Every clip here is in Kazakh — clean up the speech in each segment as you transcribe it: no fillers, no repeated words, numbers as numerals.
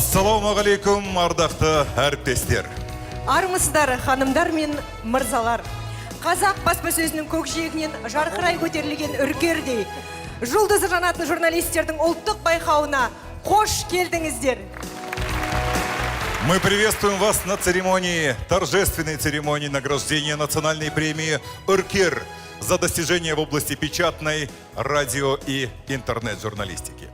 Ассалаумағалейкум, ардақты әріптестер. Армысыздар, ханымдар мен мырзалар. Қазақ баспасөзінің көкжиегінен жарқырай көтерілген үркердей. Жұлдызы жанатын журналистердің ұлттық байқауына қош келдіңіздер. Мы приветствуем вас на торжественной церемонии награждения национальной премии «Үркер» за достижения в области печатной, радио и интернет-журналистики.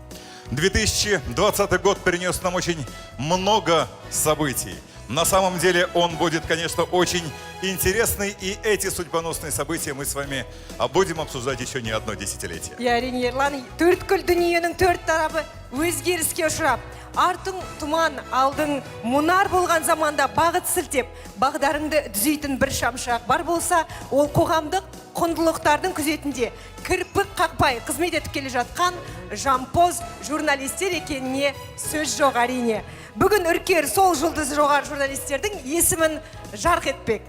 2020 год принес нам очень много событий. На самом деле он будет, конечно, очень интересный, и эти судьбоносные события мы с вами будем обсуждать еще не одно десятилетие. Әрине, Ерлан, төрткүл дүниенің төрт тарабы өзгеріске ұшырап, артың тұман, алдың мұнар болған заманда бағыт сілтеп, бағдарыңды түзейтін бір шамшырақ бар болса, ол қоғамдық құндылықтардың күзетінде кірпік қақпай қызмет етіп келе жатқан жампоз журналистер екеніне сөз жоқ әрине. Бүгін үркер сол жұлдызы жоғары журналистердің есімін жарқ етпек.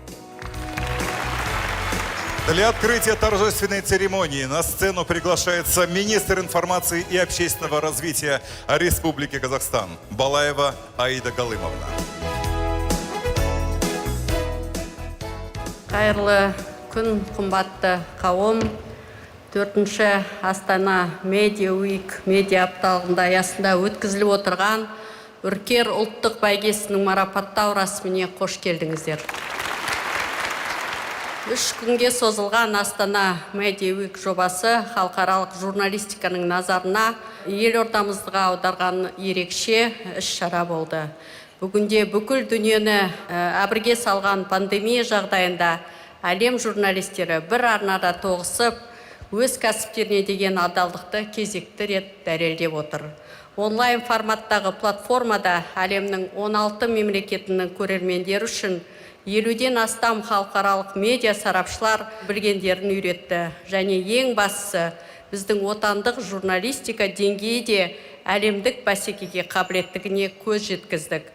Для открытия торжественной церемонии на сцену приглашается министр информации и общественного развития Республики Казахстан Балаева Аида Галымовна. Қайырлы күн, қымбатты қауым. 4-ші Астана Медиа Уик медиа апталығында аясында өткізіліп отырған үркер ұлттық бәйгесінің марапаттау рәсіміне қош келдіңіздер. 3 күнге созылған Астана Медиа Уик жобасы халықаралық журналистиканың назарына елордамызға аударған ерекше іс-шара болды. Бүгінде бүкіл дүниені әбірге салған пандемия жағдайында әлем журналистері бір арнада тоғысып, өз кәсіптеріне деген адалдықты кезекті рет дәлелдеп отыр. Онлайн форматтағы платформада әлемнің 16 мемлекетінің көрермендері үшін 50-ден астам халықаралық медиа сарапшылар білгендерін үйретті. Және ең бастысы, біздің отандық журналистика деңгейі де әлемдік бәсекеге қабілеттігіне көз жеткіздік.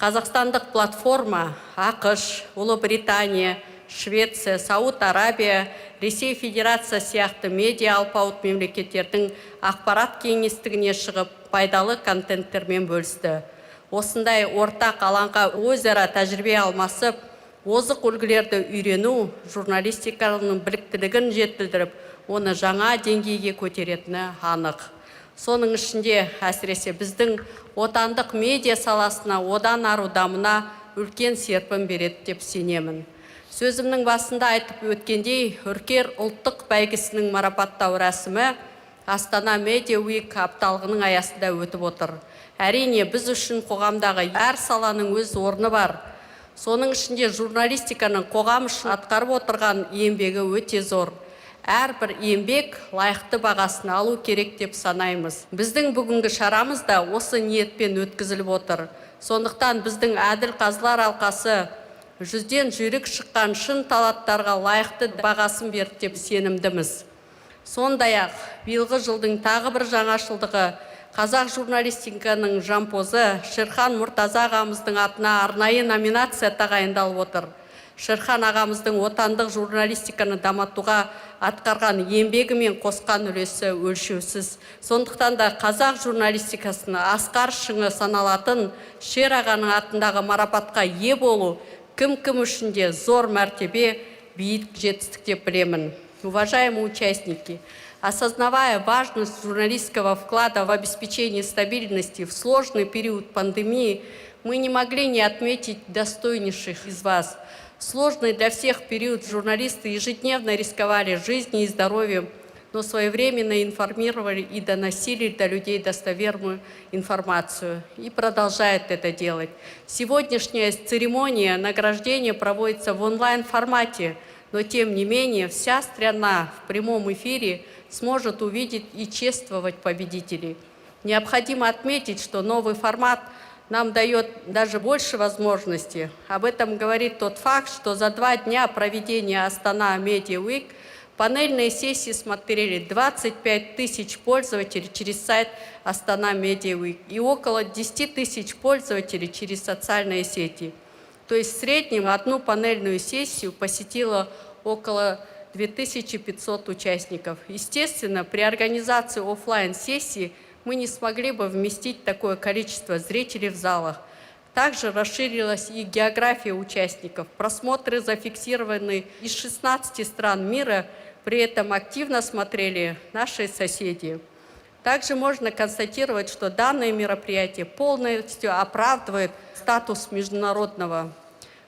Қазақстандық платформа ақш, Ұлыбритания, Швеция, Сауд Арабия, Ресей Федерация сияқты медиа алпауыт мемлекеттердің ақпарат кеңістігіне шығып, пайдалы контенттермен бөлісті. Осындай ортақ алаңға өзара тәжірибе алмасып, озық үлгілерді үйрену журналистиканың біліктілігін жетілдіріп, оны жаңа деңгейге көтеретіні анық. Соның ішінде әсіресе біздің отандық медиа саласына одан ару дамына үлкен серпін береді деп сенемін. Сөзімнің басында айтып өткендей, үркер ұлттық бәйгесінің марапаттау рәсімі Астана Медиа Уик апталығының аясында өтіп отыр. Әрине, біз үшін қоғамдағы әр саланың өз орны бар. Соның ішінде журналистиканың қоғам үшін атқарып отырған еңбегі өте зор. Әрбір еңбек лайықты бағасын алу керек деп санаймыз. Біздің бүгінгі шарамыз да осы ниетпен өткізіліп отыр. Сондықтан біздің әділ қазылар алқасы 100-ден жүйрік шыққан шын таланттарға лайықты бағасын берді деп сенімдіміз. Сондай-ақ, биылғы жылдың тағы бір жаңашылдығы қазақ журналистиканың жампозы Шерхан Мұртаза ағамыздың атына арнайы номинация тағайындалып отыр. Шерхан ағамыздың отандық журналистиканы дамытуға атқарған еңбегі мен қосқан үлесі өлшеусіз. Сондықтан да қазақ журналистикасына асқар шыңы саналатын Шер ағаның атындағы марапатқа ие болу кім үшін де зор мәртебе, биік жетістік деп білемін. Уважаемые участники, осознавая важность журналистского вклада в обеспечение стабильности в сложный период пандемии, мы не могли не отметить достойнейших из вас. В сложный для всех период журналисты ежедневно рисковали жизнью и здоровьем, но своевременно информировали и доносили до людей достоверную информацию. И продолжают это делать. Сегодняшняя церемония награждения проводится в онлайн-формате, но тем не менее вся страна в прямом эфире сможет увидеть и чествовать победителей. Необходимо отметить, что новый формат нам дает даже больше возможностей. Об этом говорит тот факт, что за 2 дня проведения Астана Медиа Уик панельные сессии смотрели 25 тысяч пользователей через сайт Астана Медиа Уик и около 10 тысяч пользователей через социальные сети. То есть в среднем одну панельную сессию посетило около 2500 участников. Естественно, при организации офлайн-сессии мы не смогли бы вместить такое количество зрителей в залах. Также расширилась и география участников. Просмотры зафиксированы из 16 стран мира, при этом активно смотрели наши соседи. Также можно констатировать, что данное мероприятие полностью оправдывает статус международного.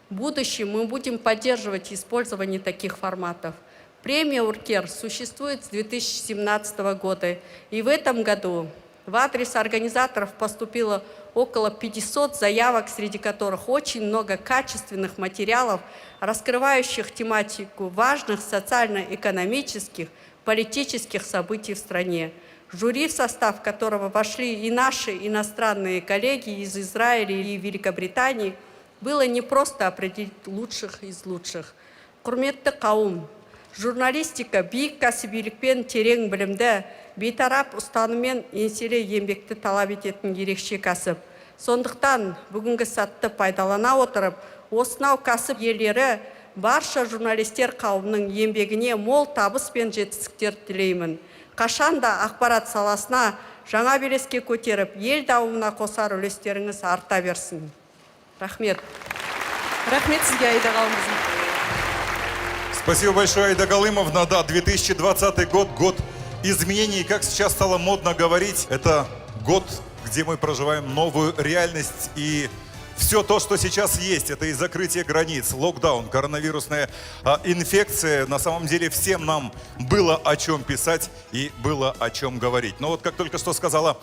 В будущем мы будем поддерживать использование таких форматов. Премия «Уркер» существует с 2017 года, и в этом году в адрес организаторов поступило около 500 заявок, среди которых очень много качественных материалов, раскрывающих тематику важных социально-экономических, политических событий в стране. Жюри, в состав которого вошли и наши иностранные коллеги из Израиля и Великобритании, было не просто определить лучших из лучших. Құрметті қауым, журналистика биік кәсібилікпен терең білімді, бейтарап ұстаныммен еңселі еңбекті талап ететін ерекше кәсіп. Сондықтан бүгінгі сәтті пайдалана отырып, осынау кәсіп иелері барша журналистер қауымның еңбегіне мол табыс пен жетістіктер тілеймін. Қашанда ақпарат саласына жаңа белеске көтеріп, ел дамуына қосар үлестеріңіз арта берсін. Рахмет. Рахмет сізге, Аида Галымқызы. Спасибо большое, Аида Галымовна. Да, 2020 год, год изменений. Как сейчас стало модно говорить, это год, где мы проживаем новую реальность. И все то, что сейчас есть, это и закрытие границ, локдаун, коронавирусная инфекция. На самом деле всем нам было о чем писать и было о чем говорить. Но вот как только что сказала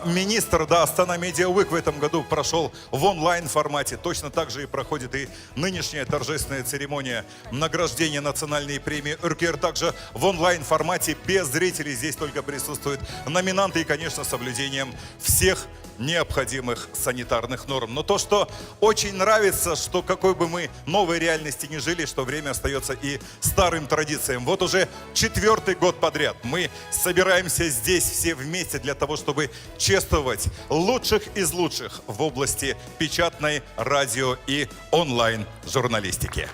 министр, да, Астана Медиа Week в этом году прошел в онлайн формате. Точно так же и проходит и нынешняя торжественная церемония награждения национальной премии «Уркер». Также в онлайн формате без зрителей. Здесь только присутствуют номинанты и, конечно, соблюдением всех необходимых санитарных норм. Но то, что очень нравится, что какой бы мы новой реальности ни жили, что время остается и старым традициям. Вот уже 4-й год подряд мы собираемся здесь все вместе для того, чтобы чествовать лучших из лучших в области печатной, радио и онлайн-журналистики.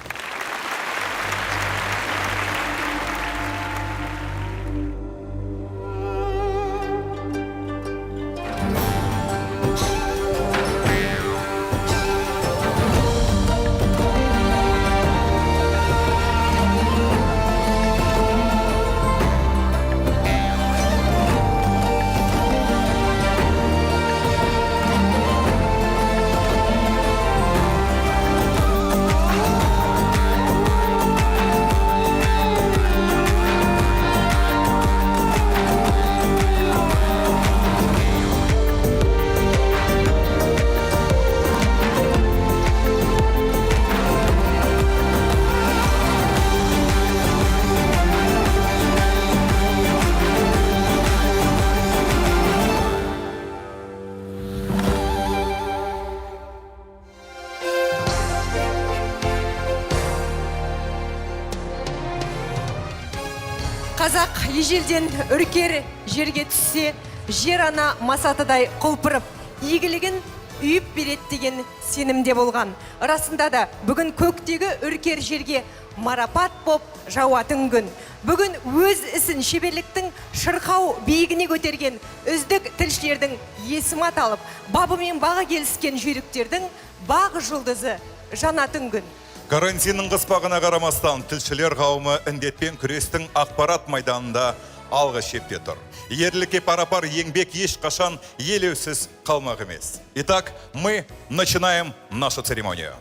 Қазақ ежелден үркер жерге түссе, жер ана масатыдай құлпырып, игілігін үйіп береді деген сенімде болған. Расында да бүгін көктегі үркер жерге марапат боп жауатын күн. Бүгін өз ісін шеберліктің шырқау биігіне көтерген үздік тілшілердің есімі аталып, бабымен бағы келіскен жүйріктердің бағы жұлдызы жанатын күн. Карантиннің қыспағына қарамастан, тілшілер қауымы індетпен күрестің ақпарат майданында алғы шепте тұр. Ерлікке пара-пар еңбек ешқашан елеусіз қалмақ емес. Итак, мы начинаем нашу церемонию.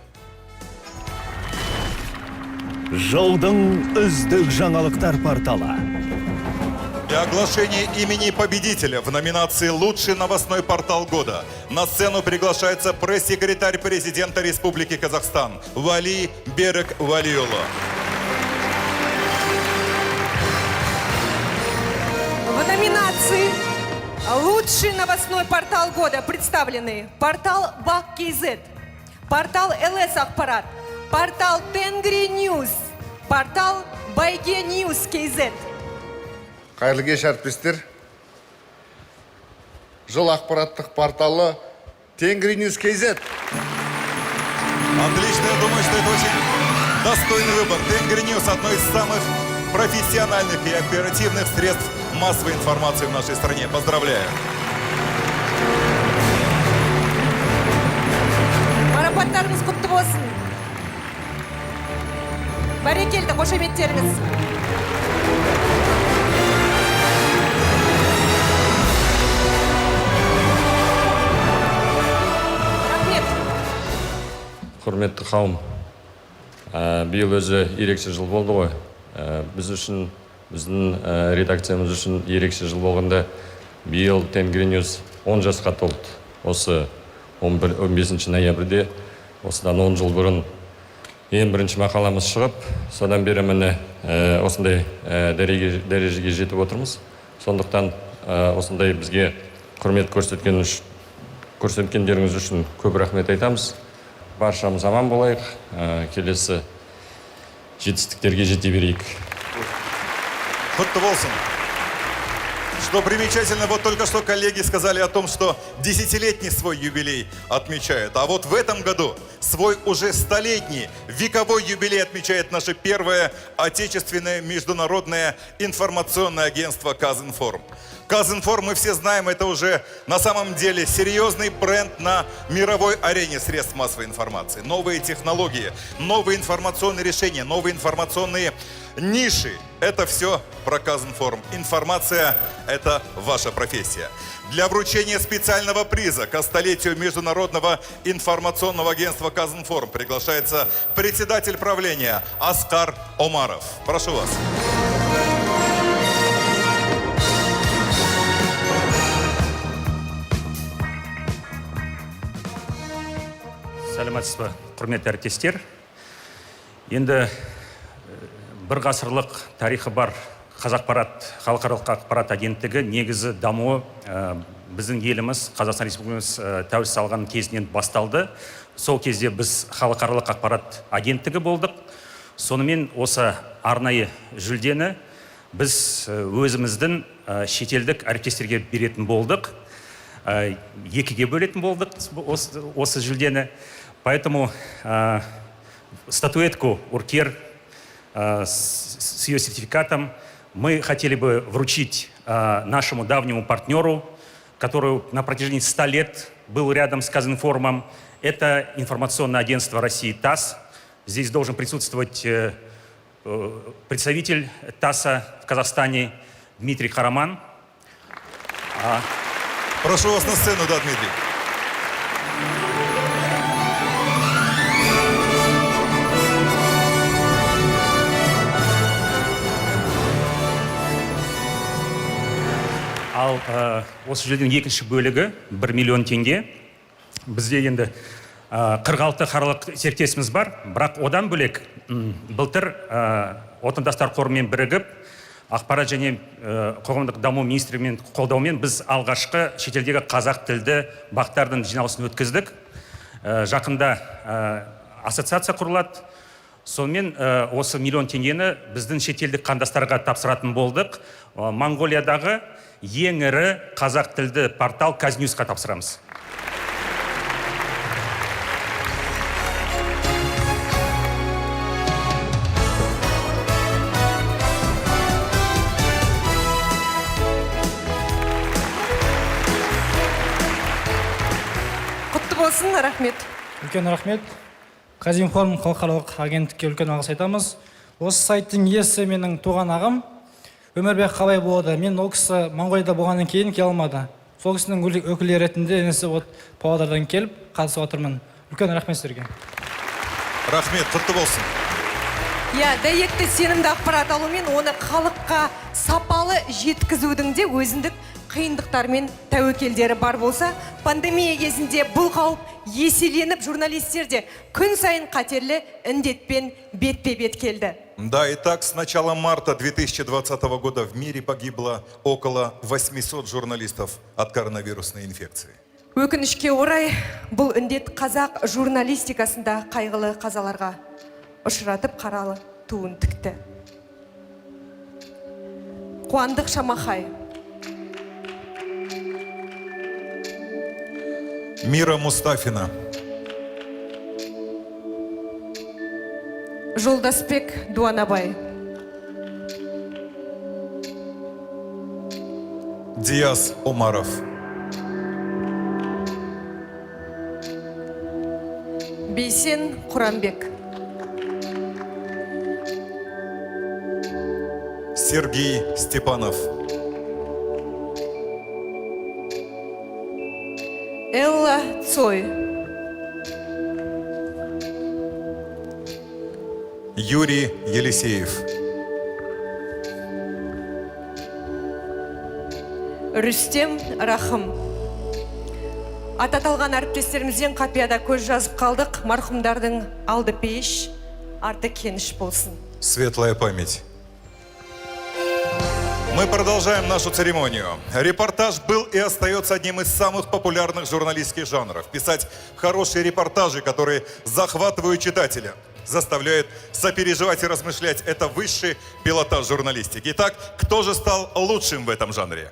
Жылдың үздік жаңалықтар порталы. Для оглашения имени победителя в номинации «Лучший новостной портал года» на сцену приглашается пресс-секретарь президента Республики Казахстан Вали Берік Валиұлы. В номинации «Лучший новостной портал года» представлены портал Бак.кз, портал ЛС Ақпарат, портал Тенгри Ньюс, портал Байге Ньюс КЗ. Қайырлы кеш әріптестер. Жыл ақпараттық порталы Тенгри Ньюс КЗ. Отлично, я думаю, что это очень достойный выбор. Тенгри Ньюс – одно из самых профессиональных и оперативных средств массовой информации в нашей стране. Поздравляю. марапаттарыңыз құтты болсын. Бәрекелді, қошеметтеріңіз. Рахмет. Құрметті қауым, биыл өзі ерекше жыл болды ғой. Біз үшін, біздің редакциямыз үшін ерекше жыл болғанда, биыл Тенгриньюз 10 жасқа толды. Осы 15 ноябрьде, осыдан 10 жыл бұрын ең бірінші мақаламыз шығып, содан бері міне осындай дәрежеге жетіп отырмыз. Сондықтан осындай бізге құрмет көрсеткендеріңіз үшін көп рахмет айтамыз. Баршамыз аман болайық, келесі жетістіктерге жете берейік. Құтты болсын. Что примечательно, вот только что коллеги сказали о том, что десятилетний свой юбилей отмечают. А вот в этом году свой уже столетний, вековой юбилей отмечает наше первое отечественное международное информационное агентство «Казинформ». «Казинформ», мы все знаем, это уже на самом деле серьезный бренд на мировой арене средств массовой информации. Новые технологии, новые информационные решения, новые информационные ниши. Это все про «Казинформ». Информация – это ваша профессия. Для вручения специального приза ко столетию Международного информационного агентства «Казинформ» приглашается председатель правления Аскар Омаров. Прошу вас. Сәлеметсіз бе, құрметті әріптестер. Енді бір ғасырлық тарихы бар Қазақпарат, халықаралық ақпарат агенттігі негізі дамуы біздің еліміз, Қазақстан Республикамыз тәуелсіз алған кезінен басталды. Сол кезде біз халықаралық ақпарат агенттігі болдық. Сонымен осы арнайы жүлдені біз өзіміздің шетелдік әріптестерге беретін болдық. Екіге бөлетін болдық осы жүлдені. Поэтому статуэтку «Уркер» с ее сертификатом мы хотели бы вручить нашему давнему партнеру, который на протяжении 100 лет был рядом с «Казинформом». Это информационное агентство России ТАСС. Здесь должен присутствовать представитель ТАССа в Казахстане Дмитрий Хараман. Прошу вас на сцену, да, Дмитрий. Ал осы жүлденің екінші бөлігі 1 миллион теңге. Бізде енді 46 қаралық серіктесіміз бар, бірақ одан бөлек былтыр отандастар қорымен бірігіп, ақпарат және қоғамдық даму министрлігімен қолдауымен біз алғашқы шетелдегі қазақ тілді бақтардың жиналысын өткіздік. Жақында ассоциация құрылады. Сонымен осы миллион теңгені біздің шетелдік қандастарға тапсыратын болдық. Монғолиядағы ең ірі қазақ тілді портал «Казньюзқа» тапсырамыз. Құтты болсын, рахмет. Үлкен рахмет. «Казинформ» халықаралық агенттікке үлкен алғыс айтамыз. Осы сайттың иесі менің туған ағам Өмірбек қалай болды. Мен ол кісі Монғолияда болғаннан кейін келе алмады. Сол кісінің өкілі ретінде інісі Павлодардан келіп қатысып отырмын. Үлкен рахмет сіздерге. Рахмет, құтты болсын. Дәйекті сенімді ақпарат алумен оны халыққа сапалы жеткізудің де өзіндік қиындықтар мен тәуекелдері бар болса, пандемия кезінде бұл қауіп еселеніп, журналистер де күн сайын қатерлі індетпен бетпе-бет келді. Да, итак, с начала марта 2020 года в мире погибло около 800 журналистов от коронавирусной инфекции. Өкінішке орай, бұл індет қазақ журналистикасында қайғылы қазаларға ұшыратып қаралы туын тікті. Қуандық Шамахай. Мира Мустафина. Жолдасбек Дуанабай. Диас Омаров. Бейсен Құранбек. Сергей Степанов. Элла Цой. Юрий Елисеев. Рүстем Рахым. Ататалған әріптестерімізден қапияда көз жазып қалдық. Марқұмдардың алды пейіш, арты кеніш болсын. Светлая память. Мы продолжаем нашу церемонию. Репортаж был и остается одним из самых популярных журналистских жанров. Писать хорошие репортажи, которые захватывают читателя, заставляют сопереживать и размышлять. Это высший пилотаж журналистики. Итак, кто же стал лучшим в этом жанре?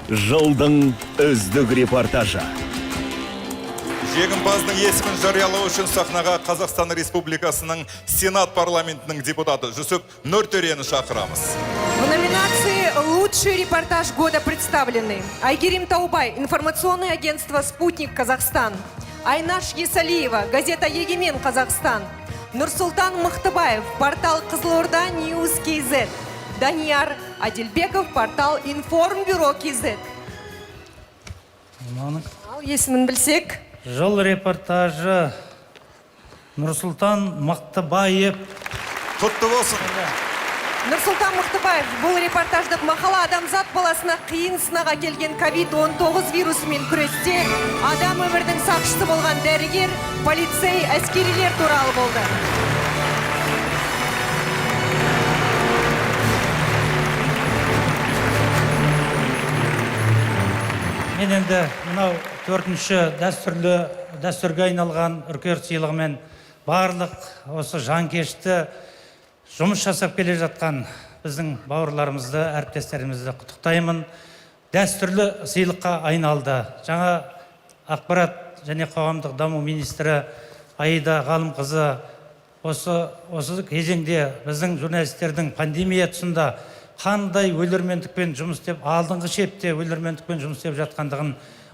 Жылдың үздік репортажы. Жеңімпаздың есімін жариялау үшін сахнаға Қазақстан Республикасының Сенат парламентінің депутаты Жүсіп Нұртөрені шақырамыз. В номинации «Лучший репортаж года» представлены Айгерим Таубай, информационное агентство «Спутник Казахстан», Айнаш Есалиева, газета «Егемен Казахстан», Нурсултан Махтыбаев, портал «Қызылорда Ньюс КЗ», Данияр Адилбеков, портал «Информбюро КЗ». Ал есімін білсек. Жыл репортажы Нұрсултан Мақтыбаев. Құтты болсын. Нұрсултан Мақтыбаев бұл репортаждық мақала адамзат баласына қиын сынаға келген COVID-19 вирусымен күресте адам өмірдің сақшысы болған дәрігер, полицей, әскерилер туралы болды. Мен енді мынау төртінші дәстүрге айналған үркер сыйлығымен барлық осы жанкешті жұмыс жасап келе жатқан біздің бауырларымызды, әріптестерімізді құттықтаймын. Дәстүрлі сыйлыққа айналды. Жаңа ақпарат және қоғамдық даму министрі Аида Ғалымқызы осы кезеңде біздің журналистердің пандемия тұсында қандай өлермендікпен жұмыс істеп, алдыңғы шепте өлермендікпен жұмыс істеп жатқандығын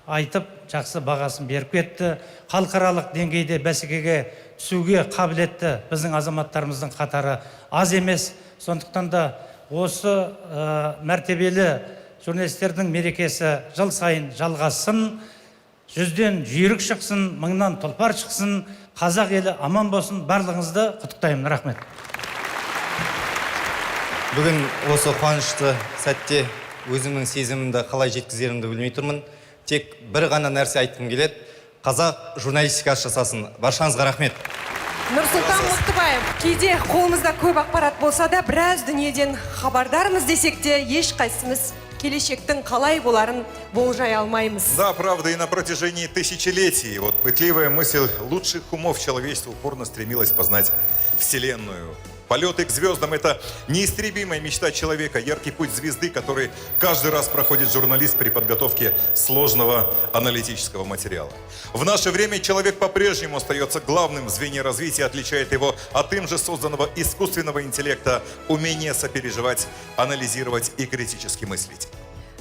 айтып, жақсы бағасын беріп кетті. Халықаралық деңгейде бәсекеге түсуге қабілетті біздің азаматтарымыздың қатары аз емес. Сондықтан да осы мәртебелі журналистердің мерекесі жыл сайын жалғасын, 100-ден жүйрік шықсын, 1000-нан тұлпар шықсын, қазақ елі аман болсын. Барлығыңызды құттықтаймын. Рахмет. Бүгін осы қуанышты сәтте өзімнің сезімімді қалай жеткізерімді білмей тұрмын. Тек бір ғана нәрсе айтқым келеді. Қазақ журналистикасы жасасын. Баршаңызға рахмет. Нұрсултан Мақтыбаев, кейде қолымызда көп ақпарат болса да, біраз дүниеден хабардармыз десек те, ешқайсымыз келешектің қалай боларын болжай алмаймыз. Да, правда, и на протяжении тысячелетий пытливая мысль лучших умов человечества упорно стремилась познать Вселенную. Полеты к звездам – это неистребимая мечта человека, яркий путь звезды, который каждый раз проходит журналист при подготовке сложного аналитического материала. В наше время человек по-прежнему остается главным в звене развития, отличает его от им же созданного искусственного интеллекта умение сопереживать, анализировать и критически мыслить.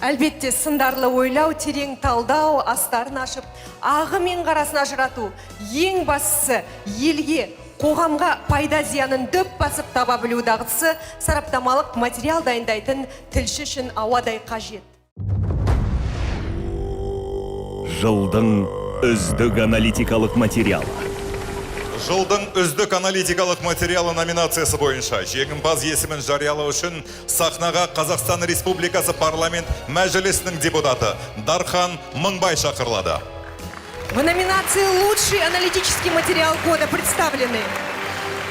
Әлбетте, сындарлы ойлау, терең талдау, астарын ашып, ағы мен қарасын ажырату, ең бастысы елге, қоғамға пайда зиянын дөп басып таба білу дағдысы сараптамалық материал дайындайтын тілші үшін ауадай қажет. Жылдың үздік аналитикалық материалы. Жылдың үздік аналитикалық материалы номинациясы бойынша жеңімпаз есімін жариялау үшін сахнаға Қазақстан Республикасы парламент мәжілісінің депутаты Дархан Мыңбай шақырылады. В номинации «Лучший аналитический материал года» представлены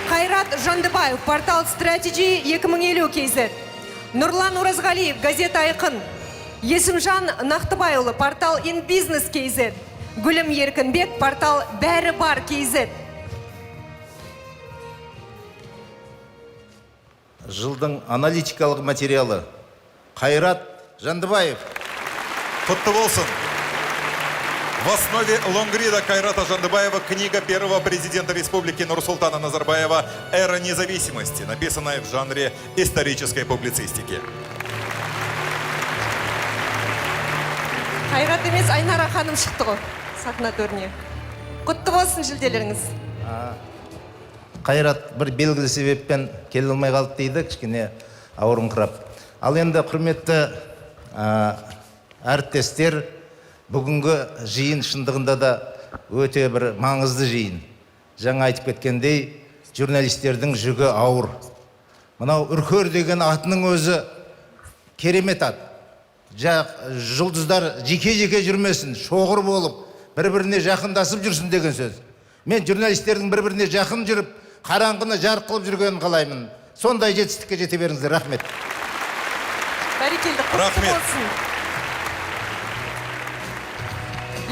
Хайрат Жандыбаев, портал «Стратегии 2050 КЗ», Нурлан Уразғалиев, газета «Айқын», Есімжан Нақтыбайұлы, портал «Инбизнес КЗ», Гүлім Еркінбек, портал «Бәрі бар КЗ». Жылдың аналитикалық материалы Хайрат Жандыбаев. Құтты болсын. В основе лонгрида Кайрата Жандыбаева книга первого президента республики Нурсултана Назарбаева «Эра независимости», написанная в жанре исторической публицистики. Хайрат емес, Айнара ханым шықты ғой. сахна төріне. Құтты болсын жүлделеріңіз. Қайрат бір белгілі себеппен келе алмай қалды дейді, кішкене ауырыңқырап. Ал енді құрметті әріптестер, бүгінгі жиын шындығында да өте бір маңызды жиын. Жаңа айтып кеткендей, журналистердің жүгі ауыр. Мынау Үркер деген атының өзі керемет ат. Жұлдыздар жеке-жеке жүрмесін, шоғыр болып, бір-біріне жақындасып жүрсін деген сөз. Мен журналистердің бір-біріне жақын жүріп, қараңғыны жарық қылып жүргенін қалаймын. Сондай жетістікке жете беріңіздер. Рахмет. Бәрекелді, құтты болсын.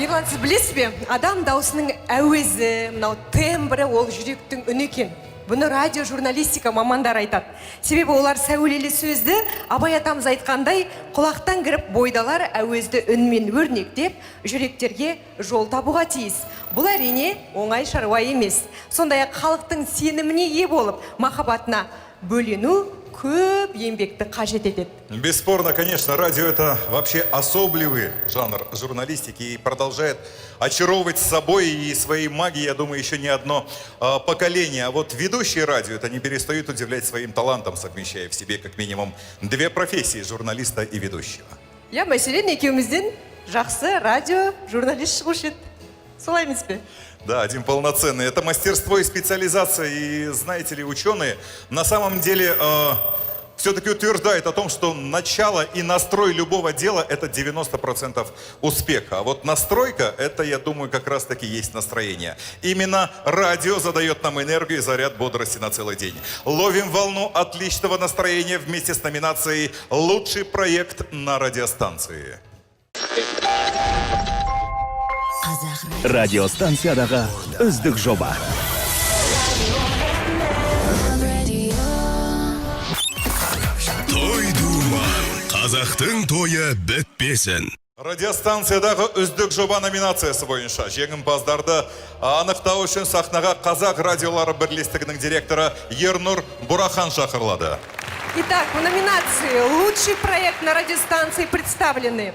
Ерлан, сіз білесіз бе, адам даусының әуезі, мынау тембрі ол жүректің үні екен. Бұны радио журналистика мамандар айтады. Себебі олар сәулелі сөзді, Абай атамыз айтқандай, құлақтан кіріп бойдалар әуезді үнмен өрнектеп, жүректерге жол табуға тиіс. Бұл әрине оңай шаруа емес. Сондай-ақ халықтың сеніміне ие болып, махаббатына бөлену көп еңбекті қажет етеді. Бесспорно, конечно, радио — это вообще особливый жанр журналистики и продолжает очаровывать с собой и своей магией, я думаю, еще не одно поколение. А вот ведущие радио это не перестают удивлять своим талантом, совмещая в себе как минимум две профессии — журналиста и ведущего. Я мәселен екеумізден жақсы радио журналист шығушы еді. Солай емес пе? Да, один полноценный. Это мастерство и специализация. И знаете ли, ученые на самом деле все-таки утверждают о том, что начало и настрой любого дела — это 90% успеха. А вот настройка — это, я думаю, как раз-таки есть настроение. Именно радио задает нам энергию и заряд бодрости на целый день. Ловим волну отличного настроения вместе с номинацией «Лучший проект на радиостанции». Радиостанциядағы үздік жоба. Той дума, қазақтың тойы бітпесін. Радиостанциядағы үздік жоба номинациясы бойынша жеңімпаздарды анықтау үшін сахнаға Қазақ радиолары бірлестігінің директоры Ернур Бурахан шақырылады. Итак, в номинации «Лучший проект на радиостанции» представлены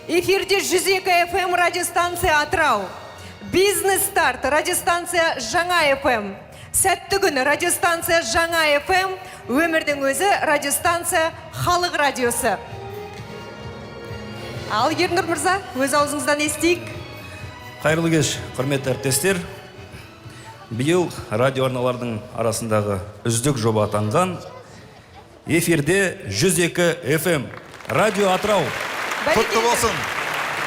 эфирде 102 FM радиостанция «Атрау», «Бизнес-старт» радиостанция «Жаңа FM», «Сәтті күн» радиостанция «Жаңа FM», «Өмірдің өзі» радиостанция «Халық радиосы». Ал Ернұр мырза, өз аузыңыздан естейік. Қайырлы кеш, құрметті әріптестер. Биыл радио арналардың арасындағы үздік жоба атанған эфирде 102 FM радио Атрау. Құтты болсын.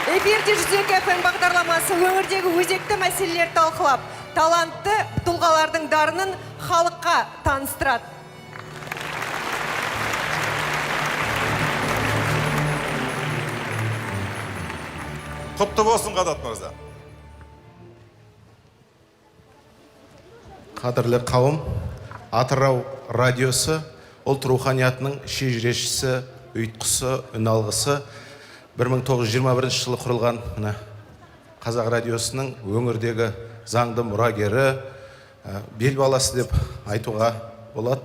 Эфирде 102 FM бағдарламасы өңірдегі өзекті мәселелер талқылап, талантты тұлғалардың дарынын халыққа таныстырады. Құтты болсын, Қадат мырза. Қадірлі қауым, Атырау радиосы ұлт руханиятының шежірешісі, ұйытқысы, үналғысы 1921 жылы құрылған Қазақ радиосының өңірдегі заңды мұрагері, бел баласы деп айтуға болады.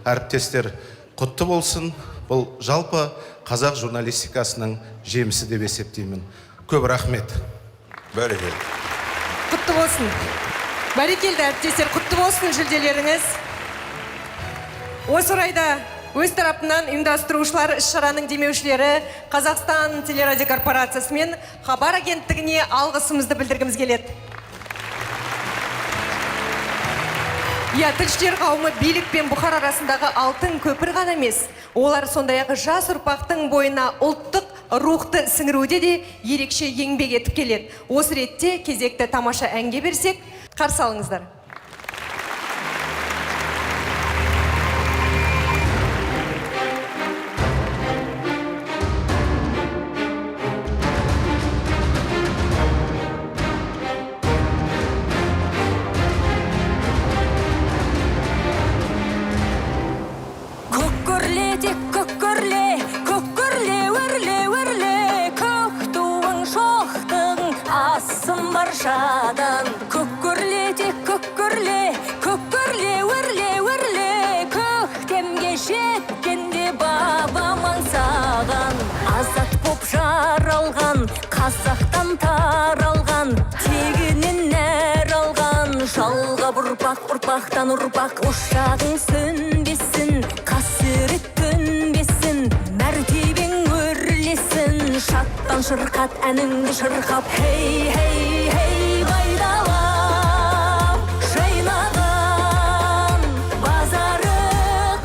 Әріптестер, құтты болсын. Бұл жалпы қазақ журналистикасының жемісі деп есептеймін. Көп рахмет. Бәрекелді. Құтты болсын. Бәрекелді әріптестер, құтты болсын жүлделеріңіз. Осы орайда өз тарапынан ұйымдастырушылар іс-шараның демеушілері Қазақстан телерадио корпорациясы мен Хабар агенттігіне алғысымызды білдіргіміз келеді. Тілшілер қауымы билік пен бұқар арасындағы алтын көпір ғана емес. Олар сондай-ақ жас ұрпақтың бойына ұлттық рухты сіңіруде де ерекше еңбек етіп келеді. Осы ретте кезекті тамаша әнге берсек, қарсы алыңыздар. Көккөрле, көккөрле, өрле, өрле, көктемге жеткенде бабам аңсаған, азат боп жаралған, қазақтан таралған жалғап ұрпақтан ұрпақ ошағың сөнбесін, қасірет төнбесін, мәртебең өрлесін, шаттан шырқат әніңді шырқап. Хей, хей, хей, байдалам, жайнаған, базары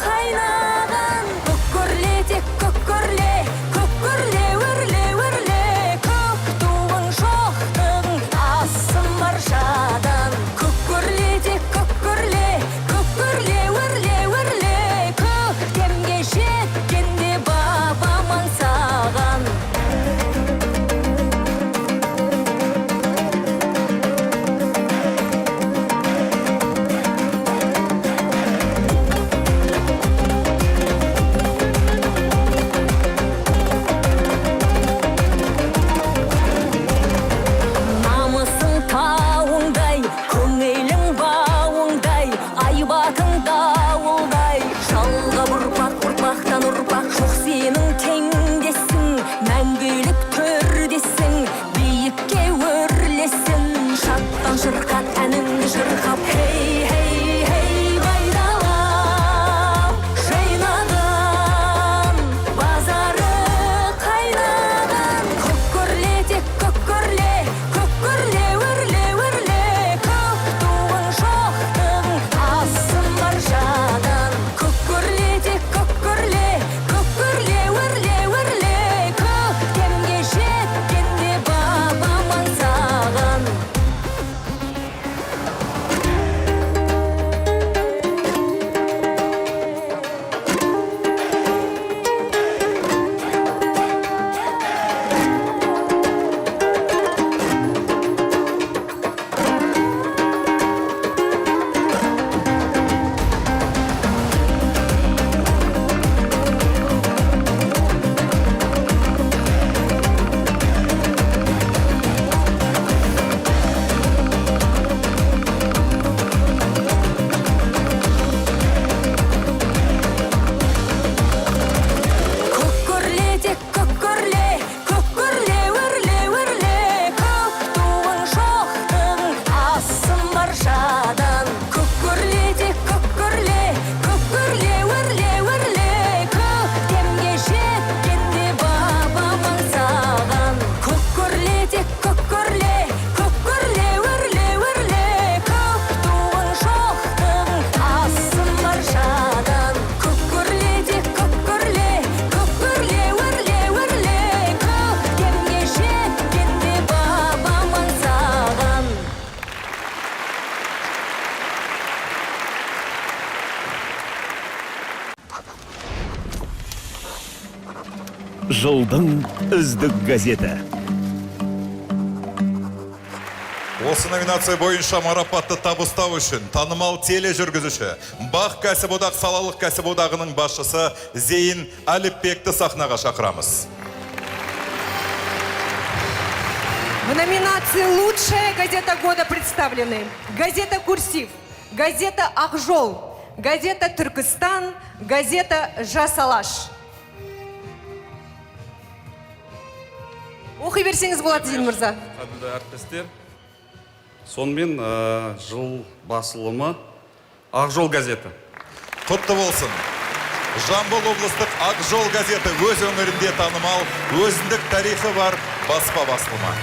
қайнаған, көккөрле тек көккөрле, көккөрле өрле өрле, көк туың шоқтың асым баршадан. Көккөрле тек көккөрле, көккөрле өрле өрле, көктемге жеткенде бабам аңсаған. Намысың тауыңдай, көңілің бауыңдай, айбатың дауылдай, жалғап ұрпақтан ұрпақ, жоқ сенің теңдесің, мәңгілік төрдесің, биікке өрлесін, шаттан шырқат әніңді шырқап. Хей, хей, хей, байдалам, жайнаған, базары қайнаған, көккөрле тек көккөрле, көккөрле өрле өрле, көк туың шоқтың асым баршадан. Көккөрле тек көккөрле, көккөрле өрле өрле, көктемге жеткенде бабам аңсаған. Көккөрле тек көккөрле, көккөрле өрле өрле, көк туың шоқтың асым баршадан. Көккөрле тек көккөрле, көккөрле өрле өрле, көктемге жеткенде бабам аңсаған. Көккөрле тек көккөрле, көккөрле өрле өрле, көк туың шоқтың асым баршадан. Көккөрле тек көккөрле, көккөрле өрле өрле, көктемге жеткенде бабам аңсаған. Жылдың үздік газеті. Осы номинация бойынша марапатты табыстау үшін танымал тележүргізуші, Бақ кәсіподақ салалық кәсіподағының басшысы Зейін Әліпбекті сахнаға шақырамыз. В номинации «Лучшая газета года» представлены газета «Курсив», газета «Ақжол», газета «Түркістан», газета «Жас Алаш». Оқи берсеңіз болады, Зейін мырза. Қадірлі әріптестер, сонымен жыл басылымы «Ақжол» газеті. Құтты болсын. Жамбыл облыстық «Ақжол» газеті өз өңірінде танымал, өзіндік тарихы бар баспа басылымы.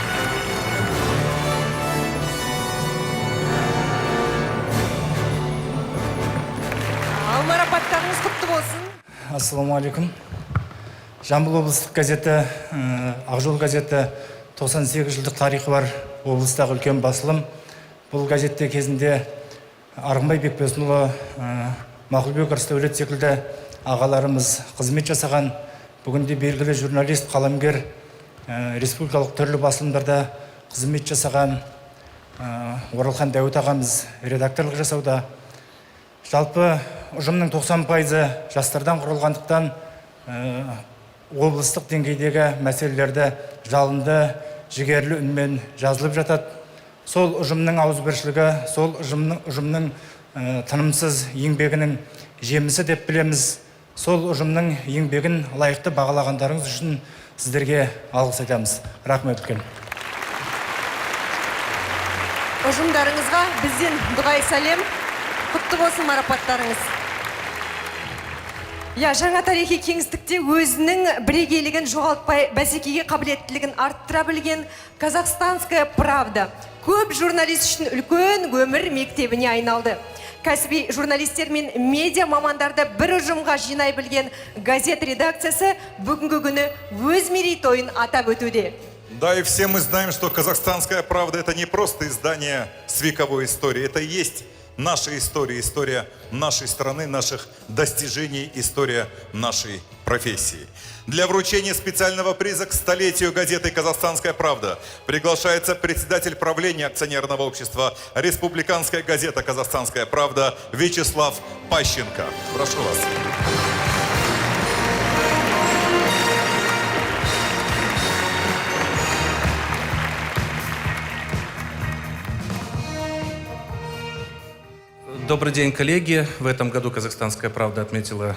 Ал марапаттарыңыз құтты болсын. Ассалаумағалейкум. Жамбыл облыстық газеті, Ақжол газеті 98 жылдық тарихы бар облыстағы үлкен басылым. Бұл газетте кезінде Арғынбай Бекбесінұлы, Мақұлбек Арыстәулет секілді ағаларымыз қызмет жасаған, бүгінде белгілі журналист, қаламгер, республикалық түрлі басылымдарда қызмет жасаған Оралхан Дәуіт ағамыз редакторлық жасауда. Жалпы ұжымның 90% жастардан құрылғандықтан облыстық деңгейдегі мәселелерді жалынды, жігерлі үнмен жазылып жатады. Сол ұжымның ауызбіршілігі, сол ұжымның тынымсыз еңбегінің жемісі деп білеміз. Сол ұжымның еңбегін лайықты бағалағандарыңыз үшін сіздерге алғыс айтамыз. Рахмет үлкен. ұжымдарыңызға бізден дұғай сәлем, құтты болсын марапаттарыңыз. Жаңа тарихи кеңістікте өзінің бірегейлігін жоғалтпай, бәсекеге қабілеттілігін арттыра білген Казахстанская правда көп журналист үшін үлкен өмір мектебіне айналды. Кәсіби журналистер мен медиа мамандарды бір ұжымға жинай білген газет редакциясы бүгінгі күні өз мерейтойын атап өтуде. Да, и все мы знаем, что «Казахстанская правда» — это не просто издание с вековой историей, это и есть наша история, история нашей страны, наших достижений, история нашей профессии. Для вручения специального приза к столетию газеты «Казахстанская правда» приглашается председатель правления акционерного общества «Республиканская газета «Казахстанская правда» Вячеслав Пащенко. Прошу вас. Добрый день, коллеги. В этом году «Казахстанская правда» отметила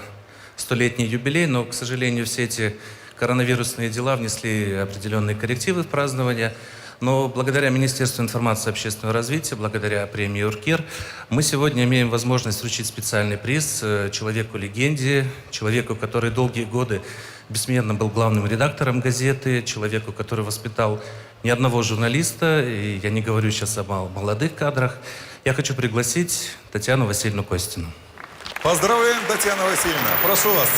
100-летний юбилей, но, к сожалению, все эти коронавирусные дела внесли определенные коррективы в празднование. Но благодаря Министерству информации и общественного развития, благодаря премии «Уркер», мы сегодня имеем возможность вручить специальный приз человеку-легенде, человеку, который долгие годы бессменно был главным редактором газеты, человеку, который воспитал ни одного журналиста, и я не говорю сейчас о молодых кадрах. Я хочу пригласить Татьяну Васильевну Костину. Поздравляем, Татьяна Васильевна. Прошу вас.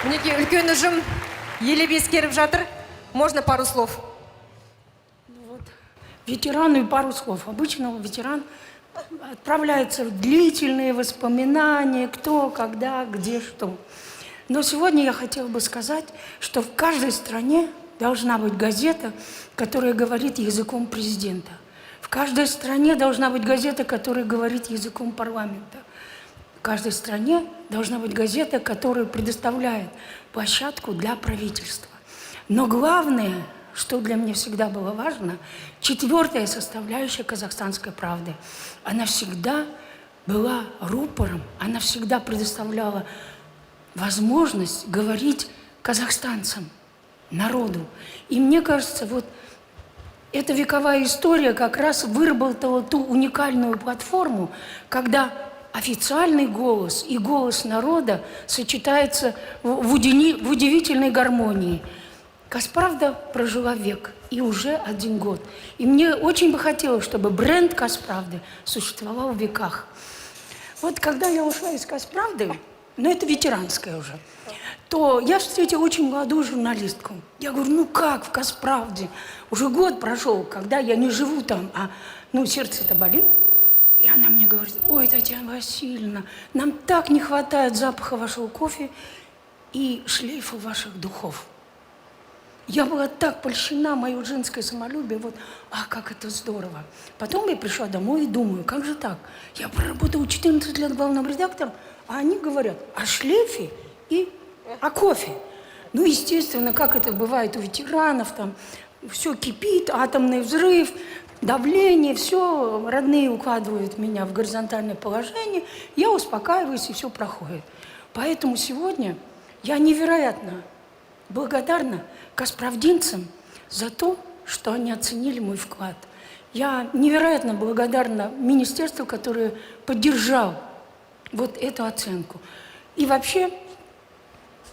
Мінекей үлкен ұжым елеп ескеріп жатыр. Можно пару слов? Ветерану и пару слов. Обычно ветеран отправляется в длительные воспоминания, кто, когда, где, что. Но сегодня я хотела бы сказать, что в каждой стране должна быть газета, которая говорит языком президента. В каждой стране должна быть газета, которая говорит языком парламента. В каждой стране должна быть газета, которая предоставляет площадку для правительства. Но главное, что для меня всегда было важно, четвертая составляющая «Казахстанской правды». Она всегда была рупором, она всегда предоставляла возможность говорить казахстанцам, народу. И мне кажется, вот эта вековая история как раз выработала ту уникальную платформу, когда официальный голос и голос народа сочетаются в удивительной гармонии. «Казправда» прожила век и уже 1 год. И мне очень бы хотелось, чтобы бренд «Казправды» существовал в веках. Вот когда я ушла из «Казправды», но это ветеранская уже, то я встретила очень молодую журналистку. Я говорю, ну как в «Казправде»? Уже год прошел, когда я не живу там, а сердце-то болит. И она мне говорит, ой, Татьяна Васильевна, нам так не хватает запаха вашего кофе и шлейфа ваших духов. Я была так польщена, мое женское самолюбие, вот, как это здорово. Потом я пришла домой и думаю, как же так? Я проработала 14 лет главным редактором, а они говорят о шлейфе и о кофе. Ну, естественно, как это бывает у ветеранов, там все кипит, атомный взрыв, давление, все, родные укладывают меня в горизонтальное положение, я успокаиваюсь, и все проходит. Поэтому сегодня я невероятно благодарна казправдинцам за то, что они оценили мой вклад. Я невероятно благодарна министерству, которое поддержало вот эту оценку. И вообще,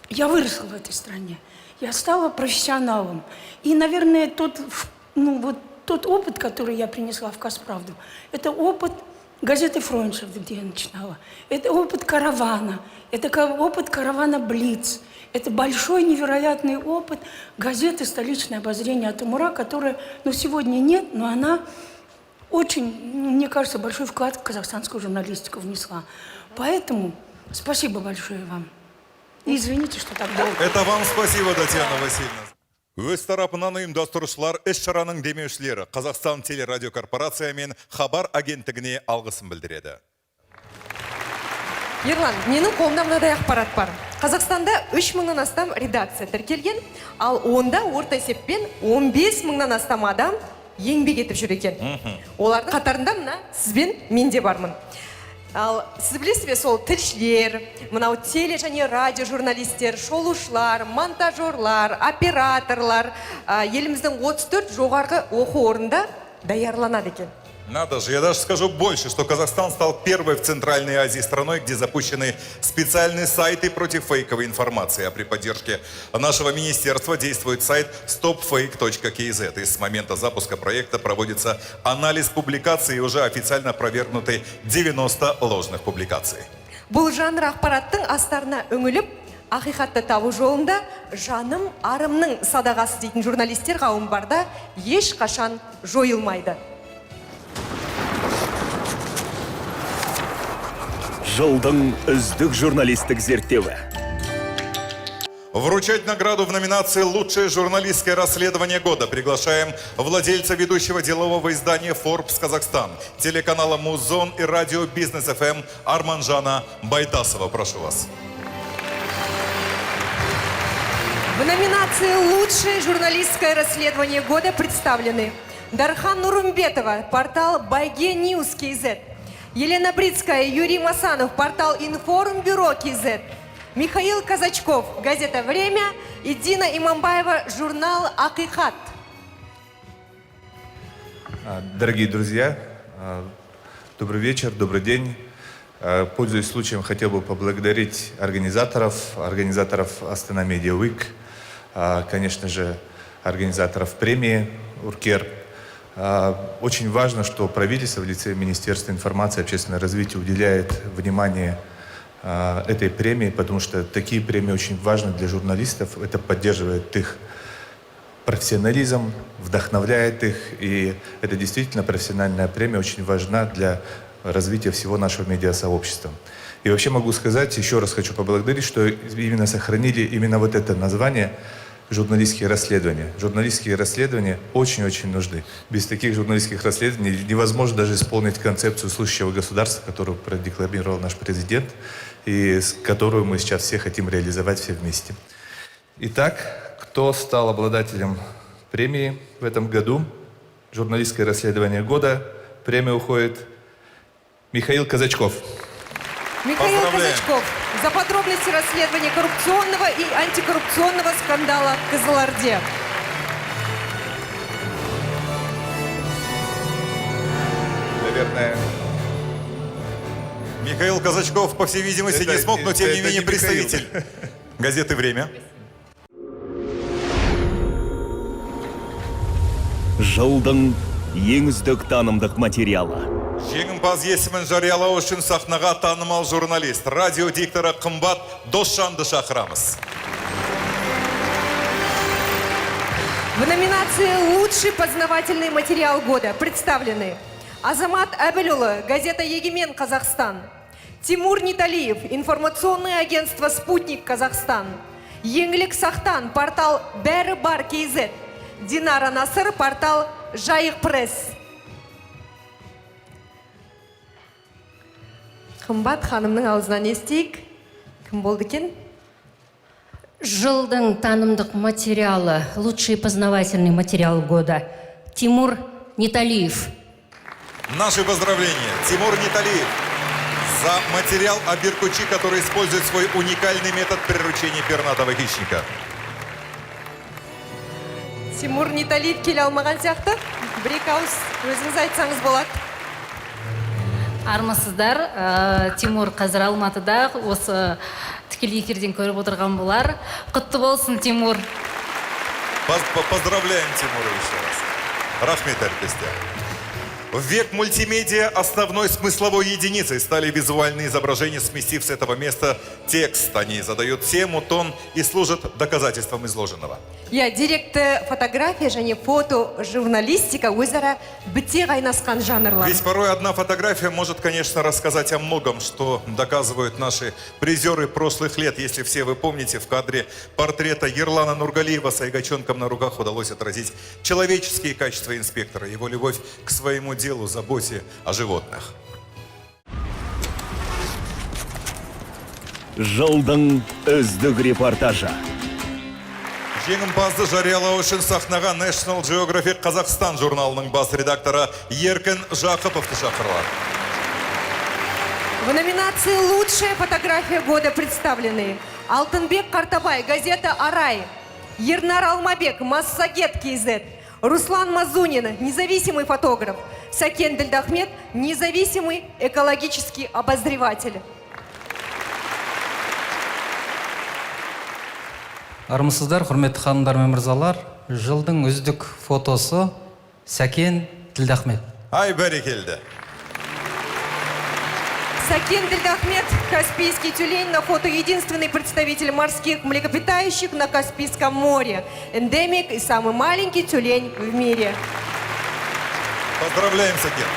я выросла в этой стране. Я стала профессионалом. И, наверное, тот опыт, который я принесла в «Казправду», это опыт газеты «Фройншафт», где я начинала. Это опыт «Каравана», это опыт «Каравана Блиц». Это большой, невероятный опыт газеты «Столичное обозрение» от Амура, которая, сегодня нет, но она очень, мне кажется, большой вклад в казахстанскую журналистику внесла. Поэтому спасибо большое вам. И извините, что так долго. Это вам спасибо, Татьяна Васильевна. Өз тарапынан ұйымдастырушылар іс-шараның демеушілері Қазақстан телерадиокорпорация мен Хабар агенттігіне алғысын білдіреді. Ерлан, менің қолымда мынадай ақпарат бар. Қазақстанда 3000-нан астам редакция тіркелген, ал онда орта есеппен 15 мыңнан астам адам еңбек етіп жүр екен. Олардың қатарында мына сізбен мен де бармын. Ал сіз білесіз бе, сол тілшілер, мынау теле және радио журналистер, шолушылар, монтажерлар, операторлар еліміздің 34 жоғарғы оқу орнында даярланады екен. Надо же, я даже скажу больше, что Казахстан стал первой в Центральной Азии страной, где запущены специальные сайты против фейковой информации. А при поддержке нашего министерства действует сайт stopfake.kz. И с момента запуска проекта проводится анализ публикаций и уже официально опровергнуты 90 ложных публикаций. Бұл жанр ақпараттың астарына үңіліп, ақиқатты табу жолында жаным арымның садағасы дейтін журналистер қауым барда ешқашан жойылмайды. Жылдың үздік журналистік зерттеуі. Вручать награду в номинации «Лучшее журналистское расследование года» приглашаем владельца ведущего делового издания Forbes Казахстан, телеканала Музон и радио Бизнес ФМ Арманжана Байтасова. Прошу вас. В номинации «Лучшее журналистское расследование года» представлены Дархан Нурумбетова, портал Байге Ньюс КЗ, Елена Брицкая, Юрий Масанов, портал Информбюро КЗ, Михаил Казачков, газета «Время» и Дина Имамбаева, журнал «Акихат». Дорогие друзья, добрый вечер, добрый день. Пользуясь случаем, хотел бы поблагодарить организаторов Астана Медиа Week, конечно же, организаторов премии «Уркер». Очень важно, что правительство в лице Министерства информации и общественного развития уделяет внимание этой премии, потому что такие премии очень важны для журналистов. Это поддерживает их профессионализм, вдохновляет их. И это действительно профессиональная премия очень важна для развития всего нашего медиасообщества. И вообще могу сказать, еще раз хочу поблагодарить, что именно сохранили именно вот это название «Журналистские расследования». Журналистские расследования очень-очень нужны. Без таких журналистских расследований невозможно даже исполнить концепцию служащего государства, которую продекламировал наш президент, и которую мы сейчас все хотим реализовать все вместе. Итак, кто стал обладателем премии в этом году? Журналистское расследование года. Премия уходит Михаил Казачков. Михаил Казачков за подробности расследования коррупционного и антикоррупционного скандала в Кызылорде. Наверное, Михаил Казачков, по всей видимости, не смог, но тем не менее представитель газеты «Время». Жылдың ең үздік танымдық материалы. Жеңімпаз есімін жариялау үшін сахнаға танымал журналист, радиодиктора қымбат Досжанды шақырамыз. В номинации «Лучший познавательный материал года» представлены Азамат Абелюлы, газета «Егемен Казахстан», Тимур Ниталиев, информационное агентство «Спутник Казахстан», Еңлік Сахтан, портал «Бәрі бар КЗ», Динара Насыр, портал «Жайық пресс». Қымбат ханымның аузынан естейік. Кім болды екен? Жылдың танымдық материалы, лучший познавательный материал года. Тимур Ниталиев. Наши поздравления. Тимур Ниталиев за материал о Биркучи, который использует свой уникальный метод приручения пернатого хищника. Тимур Ниталиев келе алмаған сияқты. Бір-екі ауыз өзіңіз айтсаңыз болады. Армысыздар, Тимур қазір Алматыда, осы тікелей эфирден көріп отырған болар. Құтты болсын, Тимур. Поздравляем Тимура еще раз. Рахмет, әріптестер. В век мультимедиа основной смысловой единицей стали визуальные изображения, сместив с этого места текст. Они задают тему, тон и служат доказательством изложенного. Я директы фотография және фото журналистика өзара біте қайнасқан жанрлар. Ведь порой одна фотография может, конечно, рассказать о многом, что доказывают наши призеры прошлых лет. Если все вы помните, в кадре портрета Ерлана Нургалиева с айгачонком на руках удалось отразить человеческие качества инспектора, его любовь к своему делу, заботе о животных. жылдың үздік репортажы. Жеңімпазды жариялау үшін сахнаға National Geographic Қазақстан журналының бас редакторы Еркін Жақыповты шақырылады. В номинации «Лучшая фотография года» представлены Алтынбек Картабай, газета «Арай», Ернар Алмабек, Массагет КЗ, Руслан Мазунин, независимый фотограф, Сакен Дильдахмет, независимый экологический обозреватель. Армысыздар, құрметті ханымдар мен мырзалар, жылдың үздік фотосы Сакен Дильдахмет. Ай, бәрекелді. Сакен Дильдахмет, Каспийский тюлень, на фото единственный представитель морских млекопитающих на Каспийском море. Эндемик и самый маленький тюлень в мире. Поздравляем, Сакен.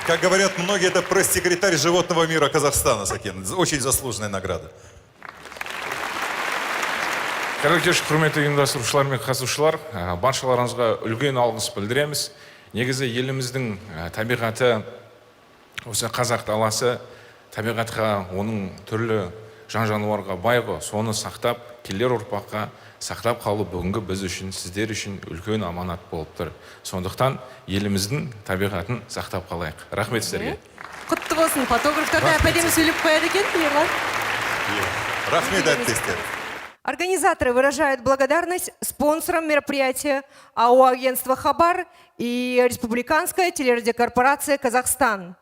Как говорят многие, это пресс-секретарь животного мира Казахстана, Сакен. Очень заслуженная награда. Қайырлы кеш, құрметті ұйымдастырушылар мен қатысушылар, баршаларыңызға үлкен алғыс білдіреміз. Негізі еліміздің табиғаты, осы қазақ даласы табиғатқа, оның түрлі жан-жануарға байғы, соны сақтап, келер ұрпаққа сақтап қалу бүгінгі біз үшін, сіздер үшін үлкен аманат болып тұр. Сондықтан еліміздің табиғатын сақтап қалайық. Рахмет сіздерге. Құтты болсын, фотографтар да әпәдемі сөйлеп қояды екен, Ерлан. Рахмет, әріптестер. Организаторы выражают благодарность спонсорам мероприятия АО «Агентство Хабар» и Республиканская телерадиокорпорация «Казахстан».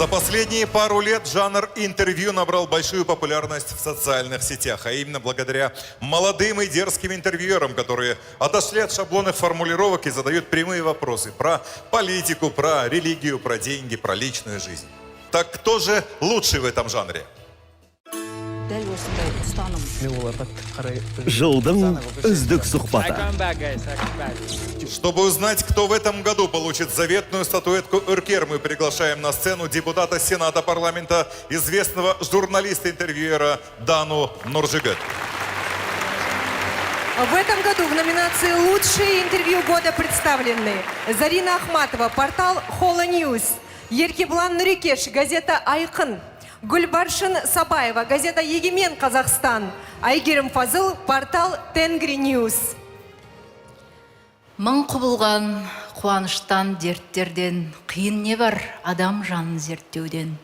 последние пару лет жанр интервью набрал большую популярность в социальных сетях, а именно благодаря молодым и дерзким интервьюерам, которые отошли от шаблонных формулировок и задают прямые вопросы про политику, про религию, про деньги, про личную жизнь. Так кто же лучший в этом жанре? Жылдың үздік сұхбаты. Чтобы узнать, кто в этом году получит заветную статуэтку «Үркер», мы приглашаем на сцену депутата Сената парламента, известного журналиста-интервьюера Дану Нуржигет. В этом году в номинации «Лучшие интервью года» представлены Зарина Ахматова, портал Холла Ньюс, Еркеблан Нурикеш, газета «Айқын», Гүлбаршын Сабаева, газета «Егемен Казахстан», Айгерім Фазыл, портал «Тенгри Ньюс». Мың құбылған қуаныштан, дерттерден, қиын не бар адам жанын зерттеуден.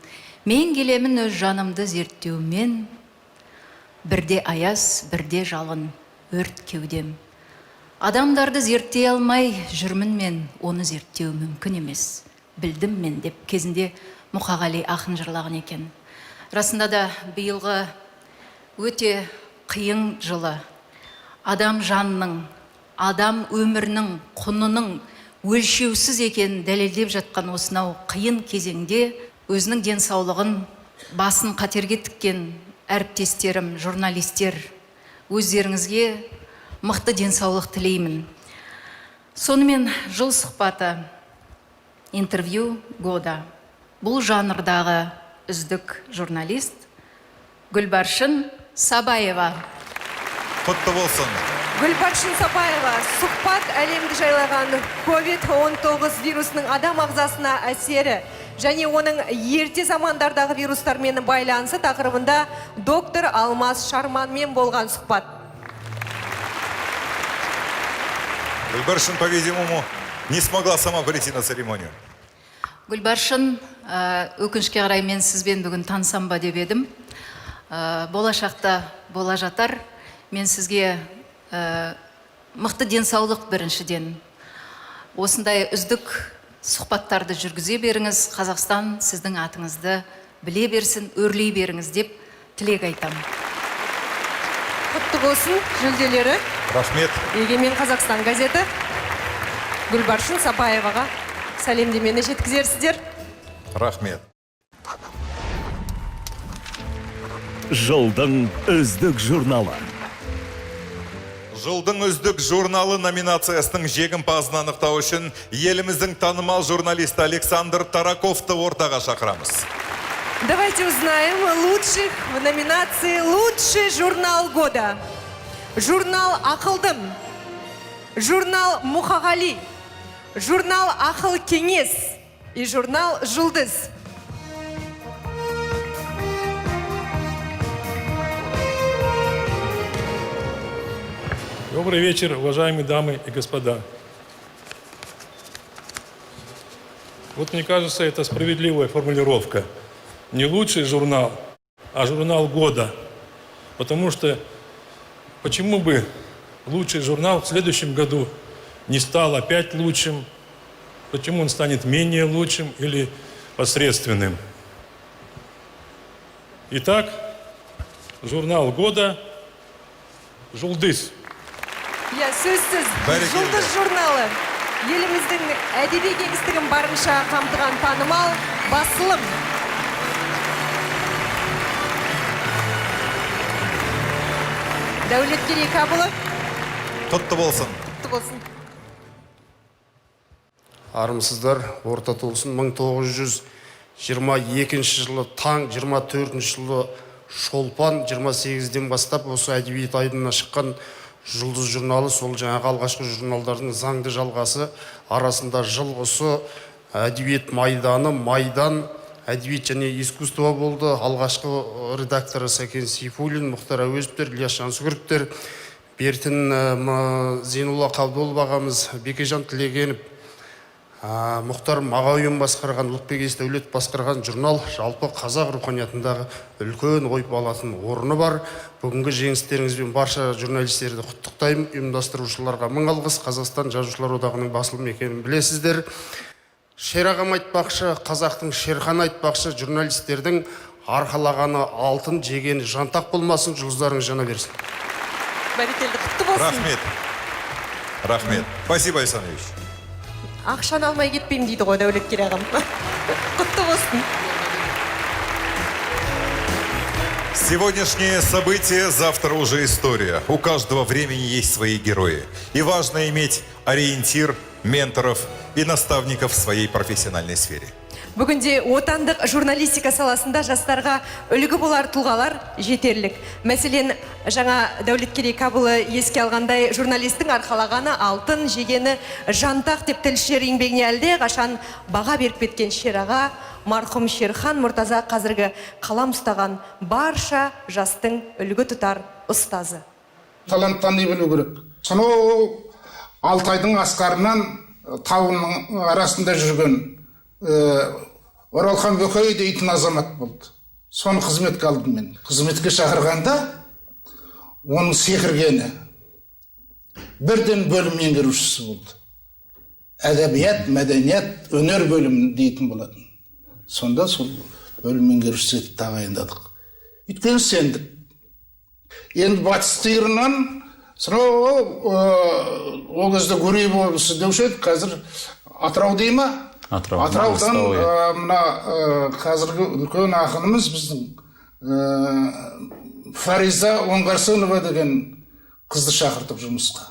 Мен келемін өз жанымды зерттеумен, бірде аяз, бірде жалын, өрт кеудем. Адамдарды зерттей алмай жүрмін мен, оны зерттеу мүмкін емес. Білдім мен деп кезінде Мұқағали ақын жырлаған екен. Расында да биылғы өте қиын жылы. Адам жанның, адам өмірінің, құнының өлшеусіз екенін дәлелдеп жатқан осынау қиын кезеңде өзінің денсаулығын басын қатерге тіккен әріптестерім, журналистер, өздеріңізге мықты денсаулық тілеймін. Сонымен жыл сұхбаты, интервью года. Бұл жанрдағы үздік журналист Гүлбаршын Сабаева. Құтты болсын. Гүлбаршын Сабаева, сұхбат әлемді жайлаған COVID-19 вирусының адам ағзасына әсері және оның ерте замандардағы вирустармен байланысы тақырыбында доктор Алмаз Шарманмен болған сұхбат. Гүлбаршын, по-видимому, не смогла сама прийти на церемонию. Гүлбаршын, өкінішке қарай мен сізбен бүгін танысам ба деп едім. Болашақта бола жатар. Мен сізге мықты денсаулық біріншіден. Осындай үздік сұхбаттарды жүргізе беріңіз. Қазақстан сіздің атыңызды біле берсін, өрлей беріңіз деп тілек айтам. Құтты болсын жүлделері. Рахмет. Егемен Қазақстан газеті Гүлбаршын Сабаеваға сәлемдемені жеткізерсіздер. Рахмет. Жылдың үздік журналы. Жылдың үздік журналы номинациясының жеңімпазын анықтау үшін еліміздің танымал журналисті Александр Тараковты ортаға шақырамыз. Давайте узнаем лучших в номинации «Лучший журнал года». Журнал «Ақылдым», журнал «Мұқағали», журнал «Ақыл кеңес» и журнал «Жұлдыз». Добрый вечер, уважаемые дамы и господа. Вот мне кажется, это справедливая формулировка. Не лучший журнал, а журнал года. Потому что почему бы лучший журнал в следующем году не стал опять лучшим? Почему он станет менее лучшим или посредственным? Итак, журнал года «Жұлдыз». Я сөзсіз, «Жұлдыз» журналы еліміздің әдеби кеңістігін барынша қамтыған танымал басылым. Дәулеткерей Кабылы. Құтты болсын. Құтты болсын. Армысыздар, орта толсын. 1922 жылы таң, 24 жылы шолпан, 28-ден бастап осы әдебиет айдына шыққан «Жұлдыз» журналы, сол жаңағы алғашқы журналдардың заңды жалғасы, арасында жылғысы, әдебиет майданы, майдан, әдебиет және искусство болды. Алғашқы редакторы Сәкен Сейфуллин, Мұхтар Әуезовтер, Ильяс Жансүгіровтер, Бертін Зейнулла Қабдолов ағамыз, Бекежан Тілегенов, Мұхтар Мағауин басқарған, Ұлықбек Есдәулет басқарған журнал жалпы қазақ руханиятындағы үлкен ойып алатын орны бар. Бүгінгі жеңістеріңізбен барша журналистерді құттықтаймын. Ұйымдастырушыларға мың алғыс. Қазақстан Жазушылар одағының басылымы екенін білесіздер. Шерағам айтпақшы, қазақтың Шерхан айтпақшы, журналистердің арқалағаны алтын, жегені жантақ болмасын, жұлдыздарың жана берсін. Бәрекелді, құтты болсын. Рахмет. Рахмет. Спасибо, Айсан Ильич. Ақшаны алмай кетпеймін дейді ғой Дәулеткер ағам. Құтты болсын. Сегодняшнее событие, завтра уже история. У каждого времени есть свои герои. И важно иметь ориентир, менторов и наставников в своей профессиональной сфере. Бүгінде отандық журналистика саласында жастарға үлгі болар тұлғалар жетерлік. Мәселен, жаңа Дәулеткерей Кабылы еске алғандай, журналистің арқалағаны алтын, жегені жантақ деп тілшілер еңбегіне әлде қашан баға беріп кеткен Шераға, марқұм Шерхан Мұртаза қазіргі қалам ұстаған барша жастың үлгі тұтар ұстазы. Таланттан не білу керек. Сонау Алтайдың асқарынан тауының арасында жүрген Оралхан Бөкей дейтін азамат болды. Соны қызметке алдым мен. Қызметке шақырғанда оның секіргені бірден бөлім меңгерушісі болды. Әдебият, мәдениет, өнер бөлімін дейтін болатын. Сонда сол бөлім меңгерушісі етіп тағайындадық. Өйткені сендік. Енді батыс қиырынан ол кезде Гурьев облысы деуші еді, қазір Атырау дей ма? Атыраудан мына қазіргі үлкен ақынымыз біздің Фариза Оңғарсынова деген қызды шақырдық жұмысқа.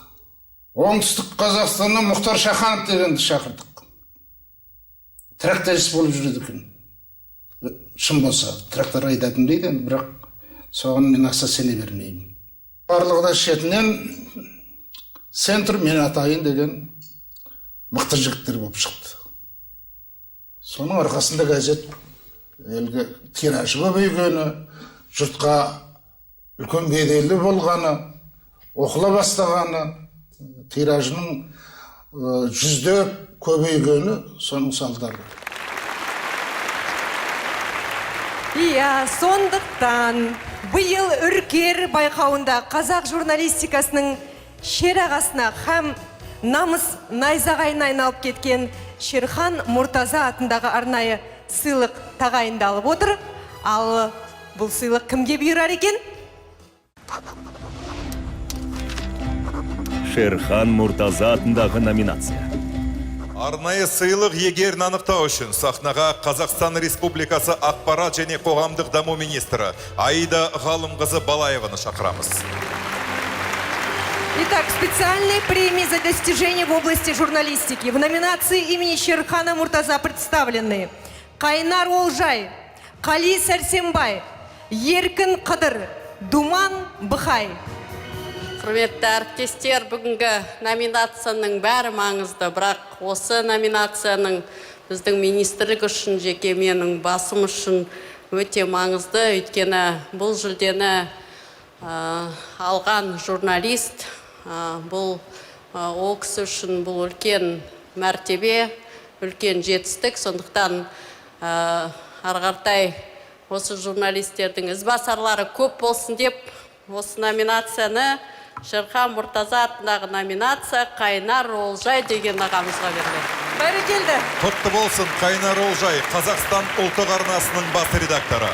Оңтүстік Қазақстаннан Мұхтар Шаханов дегенді шақырдық. Тракторист болып жүреді екен. Шын болса, трактор айдадым дейді, бірақ соған мен ақша сене бермеймін. Барлығы да шетінен центр мен атайын деген мықты жігіттер болып шықты. Соның арқасында газет тиражы көбейгені, жұртқа үлкен беделі болғаны, оқыла бастағаны, тиражының жүздеп көбейгені соның салдары. Иә, сондықтан биыл Үркер байқауында қазақ журналистикасының шерағасына һәм намыс найзағайына айналып кеткен Шерхан Мұртаза атындағы арнайы сыйлық тағайындалып отыр. Ал бұл сыйлық кімге бұйырар екен? Шерхан Мұртаза атындағы номинация. Арнайы сыйлық егерін анықтау үшін сахнаға Қазақстан Республикасы ақпарат және қоғамдық даму министрі Аида Ғалымқызы Балаеваны шақырамыз. Итак, специальные премии за достижения в области журналистики в номинации имени Шерхана Мұртаза представлены Қайнар Олжай, Қали Сәрсенбай, Еркін Қыдыр, Думан Бұхай. Құрметті әріптестер, бүгінгі номинацияның бәрі маңызды, бірақ осы номинацияның біздің министрлік үшін, жеке менің басым үшін өте маңызды, өйткені бұл жүлдені алған журналист, бұл ол кісі үшін бұл үлкен мәртебе, үлкен жетістік. Сондықтан арғартай осы журналистердің ізбасарлары көп болсын деп, осы номинацияны Шерхан Мұртаза атындағы номинация Қайнар Олжай деген ағамызға беріледі. Бәрекелді. Құтты болсын Қайнар Олжай, Қазақстан ұлттық арнасының бас редакторы.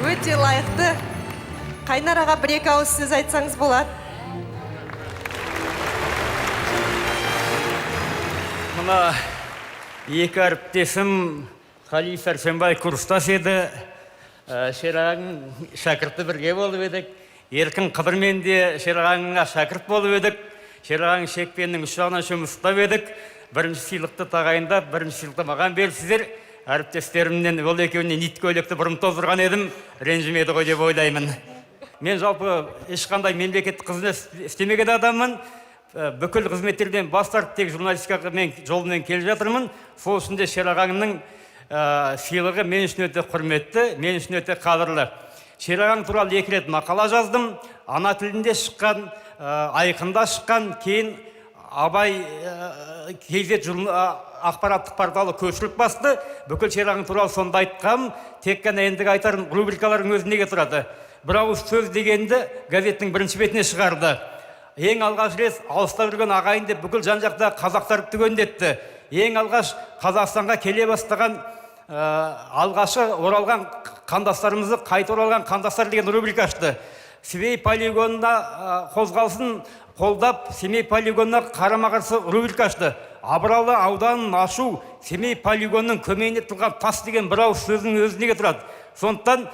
Өте лайықты. Қайнар аға бір-екі ауыз сөз айтсаңыз болады. Мына екі әріптесім Қали Сәрсенбай курстас еді, Шерағаның шәкірті бірге болып едік. Еркін Қыдырмен де Шерағаңға шәкірт болып едік. Шерағаң Шекпеннің үш жағынан жұмыстап едік. Бірінші сыйлықты тағайындап, бірінші сыйлықты маған берсіздер. Әріптестерімнен ол екеуіне нит көйлекті бұрын тоздырған едім, ренжімеді ғой деп ойлаймын. Мен жалпы ешқандай мемлекеттік қызмет істемеген адаммын. Бүкіл қызметтерден бас тартып тек журналистика жолымен келе жатырмын. Сол үшін де Шерағаңның сыйлығы мен үшін өте құрметті, мен үшін өте қадірлі. Шерағаң туралы 2 рет мақала жаздым. Ана тілінде шыққан, айқында шыққан, кейін Абай кезет ақпараттық порталы көшіріп басты. Бүкіл Шерағаң туралы сонда айтқам, тек қана ендігі айтарым рубрикалардың өзі неге тұрады. бір ауыз сөз дегенді газеттің бірінші бетіне шығарды. Ең алғаш рет алыста жүрген ағайын деп бүкіл жан жақта қазақтарды түгендетті. Ең алғаш Қазақстанға келе бастаған алғашы оралған қандастарымызды қайта оралған қандастар деген рубрика ашты. Семей полигонына қозғалысын қолдап, Семей полигонына қарама-қарсы рубрика ашты. Абыралы ауданын ашу Семей полигонның көмейіне тұрған тас деген бір ауыз сөздің өзіне тұрады. Сондықтан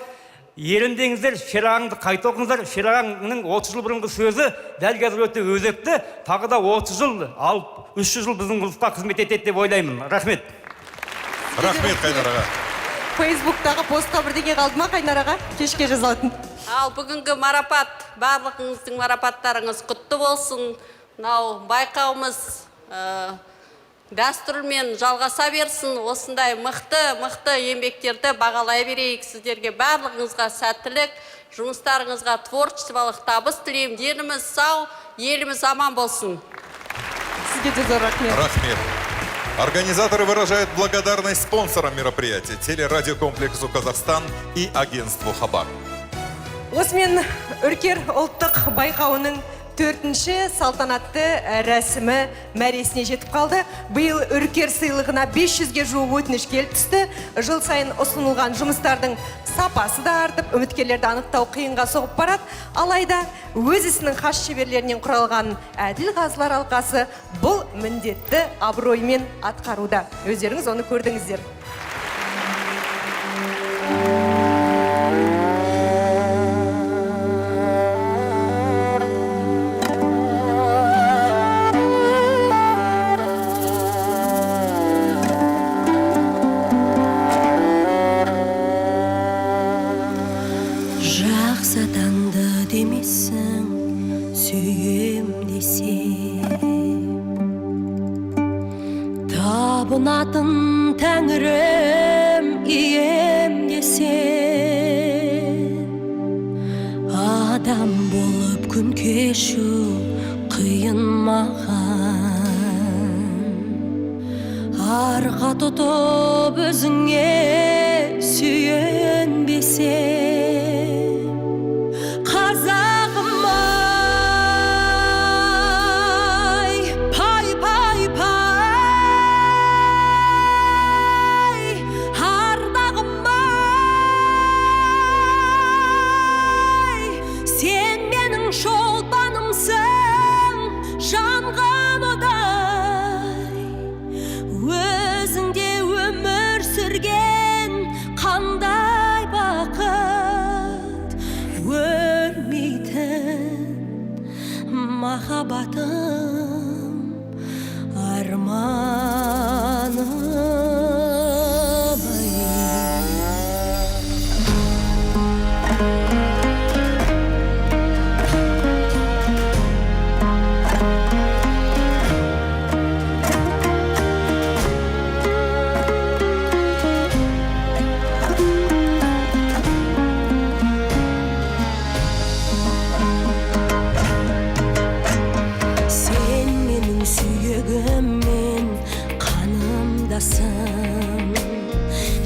еріндеңіздер, Шерағаңды қайта оқыңыздар. Шерағаңның 30 жыл бұрынғы сөзі дәл қазір өте өзекті. Тағы да 30 жыл, алып 300 жыл біздің ұлтқа қызмет етеді деп ойлаймын. Рахмет. Рахмет, Қайнар аға. Фейсбуктағы постқа бірдеңе қалды ма, Қайнар аға? Кешке жазылатын. Ал бүгінгі марапат, барлығыңыздың марапаттарыңыз құтты болсын. Мынау байқауымыз дәстүрмен жалғаса берсін. Осындай мықты еңбектерді бағалай берейік. Сіздерге барлығыңызға сәттілік, жұмыстарыңызға творчестволық табыс тілеймін. Деніміз сау, еліміз аман болсын. Сізге де зор рахмет. Рахмет. Организаторы выражают благодарность спонсорам мероприятия, телерадиокомплексу «Казахстан» и агентству «Хабар». Осымен Үркер ұлттық байқауының 4-ші салтанатты рәсімі мәресіне жетіп қалды. Биыл Үркер сыйлығына 500-ге жуық өтініш келіп түсті. Жыл сайын ұсынылған жұмыстардың сапасы да артып, үміткерлерді анықтау қиынға соғып барады. Алайда өз ісінің хас шеберлерінен құралған әділ қазылар алқасы бұл міндетті абыроймен атқаруда. Өздеріңіз оны көрдіңіздер. Табынатын тәңірім ием десең, адам болып күн кешу қиын маған. Арқа тұтып өзіңе сүйенбесең, қазағым ай, пай пай пай, ардағым ай, сен менің шолпанымсың, жанған одай, өзіңде өмір сүрген қандай бақыт, өлмейтін махаббатым, арманым ай. Сен менің сүйегіммен қанымдасың,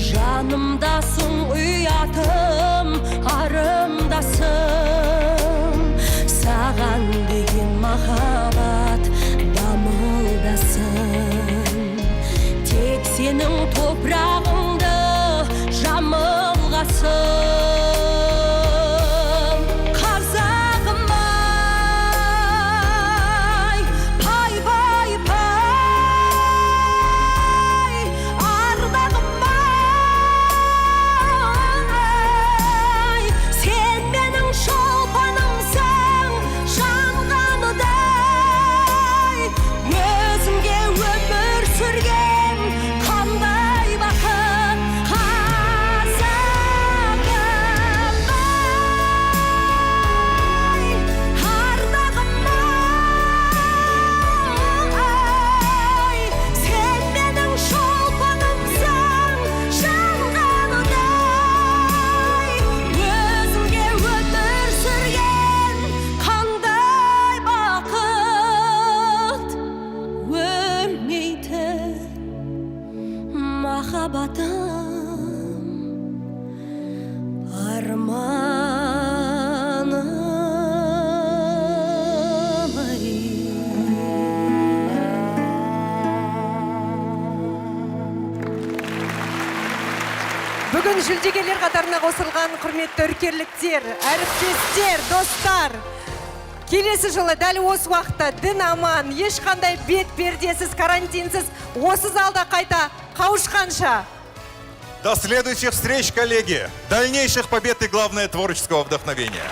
жанымдасың, ұятым, арымдасың. Саған деген махаббат дамылдасың, тек сенің топырағыңды жамылғасың. Қазағым ай, пай пай пай, ардағым ай, сен менің шолпанымсың, жанғаныдай, өзіңге өмір сүрген қандай бақыт, қазағым ай, ардағым ай, сен менің шолпанымсың, жанғаныдай, өзіңге өмір сүрген қандай бақыт, өлмейтін махаббатым, арманым Бүгін жүлдегерлер қатарына қосылған құрметті үркерліктер, әріптестер, достар. Келесі жылы дәл осы уақытта дін аман, ешқандай бет пердесіз, карантинсіз, осы залда қайта қауышқанша. До следующих встреч, коллеги! Дальнейших побед и, главное, творческого вдохновения!